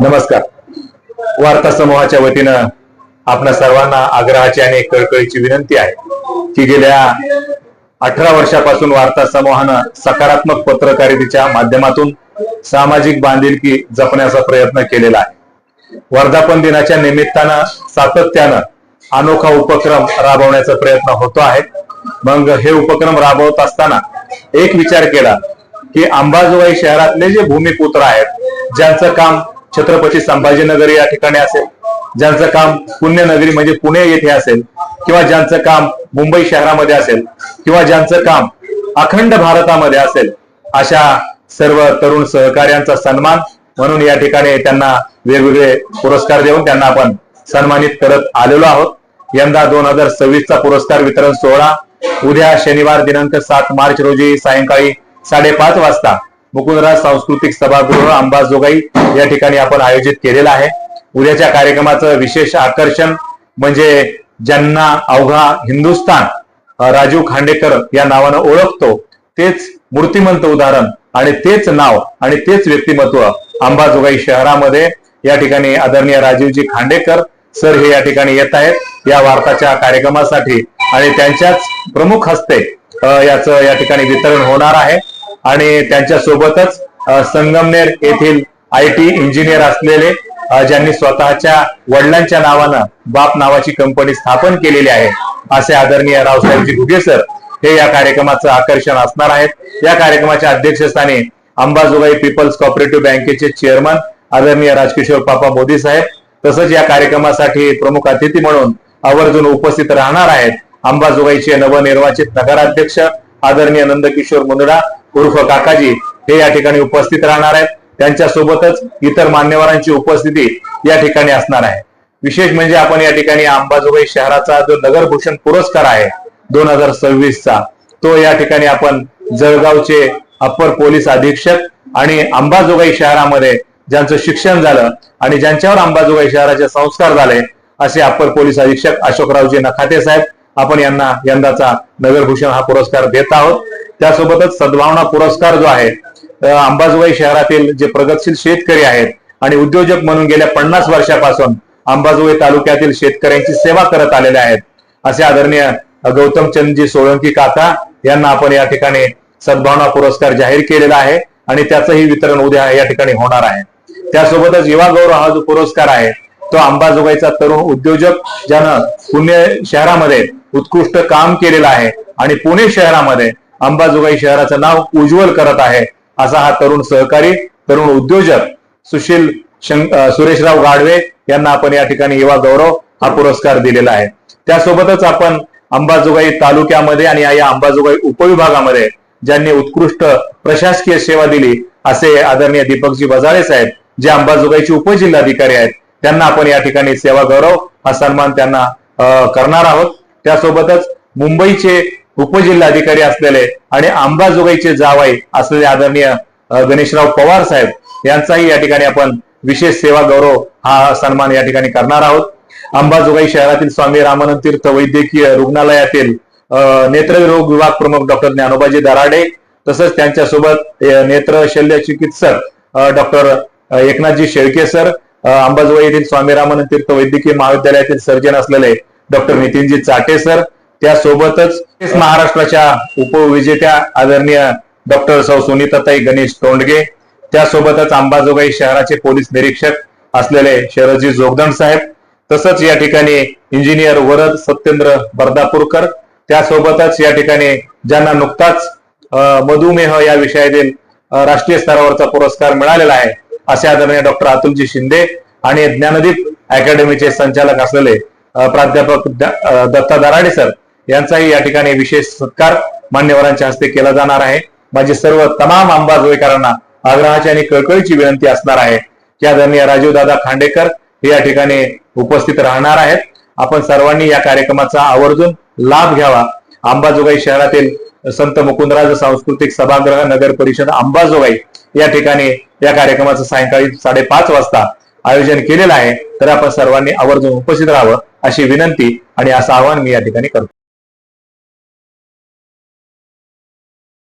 नमस्कार. वार्ता समूहाच्या वतीनं आपल्या सर्वांना आग्रहाची आणि कळकळीची विनंती आहे की गेल्या 18 वर्षापासून वार्ता समूहानं सकारात्मक पत्रकारितेच्या माध्यमातून सामाजिक बांधिलकी जपण्याचा प्रयत्न केलेला आहे. वर्धापन दिनाच्या निमित्तानं सातत्यानं अनोखा उपक्रम राबवण्याचा प्रयत्न होतो आहे. मग हे उपक्रम राबवत असताना एक विचार केला की अंबाजोगाई शहरातले जे भूमिपुत्र आहेत, ज्यांचं काम छत्रपती संभाजीनगर या ठिकाणी असेल, ज्यांचं काम पुण्यनगरी म्हणजे पुणे येथे असेल, किंवा ज्यांचं काम मुंबई शहरामध्ये असेल, किंवा ज्यांचं काम अखंड भारतामध्ये असेल, अशा सर्व तरुण सहकार्यांचा सन्मान म्हणून या ठिकाणी त्यांना वेगवेगळे पुरस्कार देऊन त्यांना आपण सन्मानित करत आलेलो आहोत. यंदा 2026 चा पुरस्कार वितरण सोहळा उद्या शनिवार दिनांक 7 मार्च रोजी सायंकाळी 5:30 वाजता मुकुंदराज सांस्कृतिक सभागृह अंबाजोगाई या ठिकाणी आपण आयोजित केलेला आहे. उद्याच्या कार्यक्रमाचं विशेष आकर्षण म्हणजे ज्यांना अवघा हिंदुस्थान राजीव खांडेकर या नावानं ओळखतो, तेच मूर्तिमंत उदाहरण आणि तेच नाव आणि तेच व्यक्तिमत्व अंबाजोगाई शहरामध्ये या ठिकाणी आदरणीय राजीवजी खांडेकर सर हे या ठिकाणी येत आहेत या वार्ताच्या कार्यक्रमासाठी, आणि त्यांच्याच प्रमुख हस्ते याचं या ठिकाणी वितरण होणार आहे. आणि त्यांच्या सोबतच संगमनेर येथील IT इंजिनियर असलेले ज्यांनी स्वतःच्या वडिलांच्या नावानं बाप नावाची कंपनी स्थापन केलेली आहे असे आदरणीय रावसाहेबजी घुगे सर हे या कार्यक्रमाचं आकर्षण असणार आहेत. या कार्यक्रमाच्या अध्यक्षस्थानी अंबाजोगाई पीपल्स कोऑपरेटिव्ह बँकेचे चेअरमन आदरणीय राजकिशोर पापा मोदी साहेब, तसंच या कार्यक्रमासाठी प्रमुख अतिथी म्हणून आवर्जून उपस्थित राहणार आहेत अंबाजोगाईचे नवनिर्वाचित नगराध्यक्ष आदरणीय नंदकिशोर मुंदडा उर्फ काकाजी हे या ठिकाणी उपस्थित राहणार आहेत. त्यांच्या सोबतच इतर मान्यवरांची उपस्थिती या ठिकाणी असणार आहे. विशेष म्हणजे आपण या ठिकाणी अंबाजोगाई शहराचा जो नगरभूषण पुरस्कार आहे 2026 चा, तो या ठिकाणी आपण जळगावचे अप्पर पोलीस अधीक्षक आणि अंबाजोगाई शहरामध्ये ज्यांचं शिक्षण झालं आणि ज्यांच्यावर अंबाजोगाई शहराचे संस्कार झाले असे अप्पर पोलीस अधीक्षक अशोकरावजी नखाते साहेब, आपण यांना यंदाचा नगरभूषण हा पुरस्कार देत आहोत. त्यासोबतच सद्भावना पुरस्कार जो आहे अंबाजोगाई शहरातील जे प्रगतशील शेतकरी आहेत आणि उद्योजक म्हणून गेल्या 50 वर्षापासून अंबाजोगाई तालुक्यातील शेतकऱ्यांची सेवा करत आलेले आहेत असे आदरणीय गौतमचंदजी सोळंकी काका यांना आपण या ठिकाणी सद्भावना पुरस्कार जाहीर केलेला आहे आणि त्याचंही वितरण उद्या या ठिकाणी होणार आहे. त्यासोबतच युवा गौरव हा जो पुरस्कार आहे तो अंबाजोगाईचा तरुण उद्योजक ज्यानं पुणे शहरामध्ये उत्कृष्ट काम केलेलं आहे आणि पुणे शहरामध्ये अंबाजोगाई शहराचं नाव उज्ज्वल करत आहे असा हा तरुण सहकारी तरुण उद्योजक सुरेशराव गाडवे यांना आपण या ठिकाणी युवा गौरव हा पुरस्कार दिलेला आहे. त्यासोबतच आपण अंबाजोगाई तालुक्यामध्ये आणि या अंबाजोगाई उपविभागामध्ये ज्यांनी उत्कृष्ट प्रशासकीय सेवा दिली असे आदरणीय दीपकजी बजाळे साहेब जे अंबाजोगाईचे उपजिल्हाधिकारी आहेत, त्यांना आपण या ठिकाणी सेवा गौरव हा सन्मान त्यांना करणार आहोत. त्यासोबतच मुंबईचे उपजिल्हाधिकारी असलेले आणि अंबाजोगाईचे जावई असलेले आदरणीय गणेशराव पवार साहेब यांचाही या ठिकाणी आपण विशेष सेवा गौरव हा सन्मान या ठिकाणी करणार आहोत. अंबाजोगाई शहरातील स्वामी रामानंद तीर्थ वैद्यकीय रुग्णालयातील नेत्ररोग विभाग प्रमुख डॉक्टर ज्ञानोबाजी दराडे, तसंच त्यांच्यासोबत नेत्र शल्य चिकित्सक डॉक्टर एकनाथजी शेळके सर, अंबाजोगाई येथील स्वामी रामानंद तीर्थ वैद्यकीय महाविद्यालयातील सर्जन असलेले डॉक्टर नितीनजी चाटे सर, त्यासोबतच महाराष्ट्राच्या उपविजेत्या आदरणीय डॉक्टर सौ सुनीताताई गणेश तोंडगे, त्यासोबतच अंबाजोगाई शहराचे पोलीस निरीक्षक असलेले शरदजी जोगदंड साहेब, तसंच या ठिकाणी इंजिनियर वरद सत्येंद्र बर्दापूरकर, त्यासोबतच या ठिकाणी ज्यांना नुकताच मधुमेह या विषयातील राष्ट्रीय स्तरावरचा पुरस्कार मिळालेला आहे असे आदरणीय डॉक्टर अतुलजी शिंदे आणि ज्ञानदीप अकॅडमीचे संचालक असलेले प्राध्यापक दत्ता दराडे सर यांचाही या ठिकाणी विशेष सत्कार मान्यवरांच्या हस्ते केला जाणार आहे. माझी सर्व तमाम अंबाजोगाईकरांना आग्रहाची आणि कळकळीची विनंती असणार आहे की आदरणीय राजीवदादा खांडेकर हे या ठिकाणी उपस्थित राहणार आहेत. आपण सर्वांनी या कार्यक्रमाचा आवर्जून लाभ घ्यावा. अंबाजोगाई शहरातील संत मुकुंदराज सांस्कृतिक सभागृह नगर परिषद अंबाजोगाई या ठिकाणी या कार्यक्रमाचं सायंकाळी 5:30 वाजता आयोजन केलेलं आहे. तर आपण सर्वांनी आवर्जून उपस्थित राहावं अशी विनंती आणि असं आवाहन मी या ठिकाणी करतो.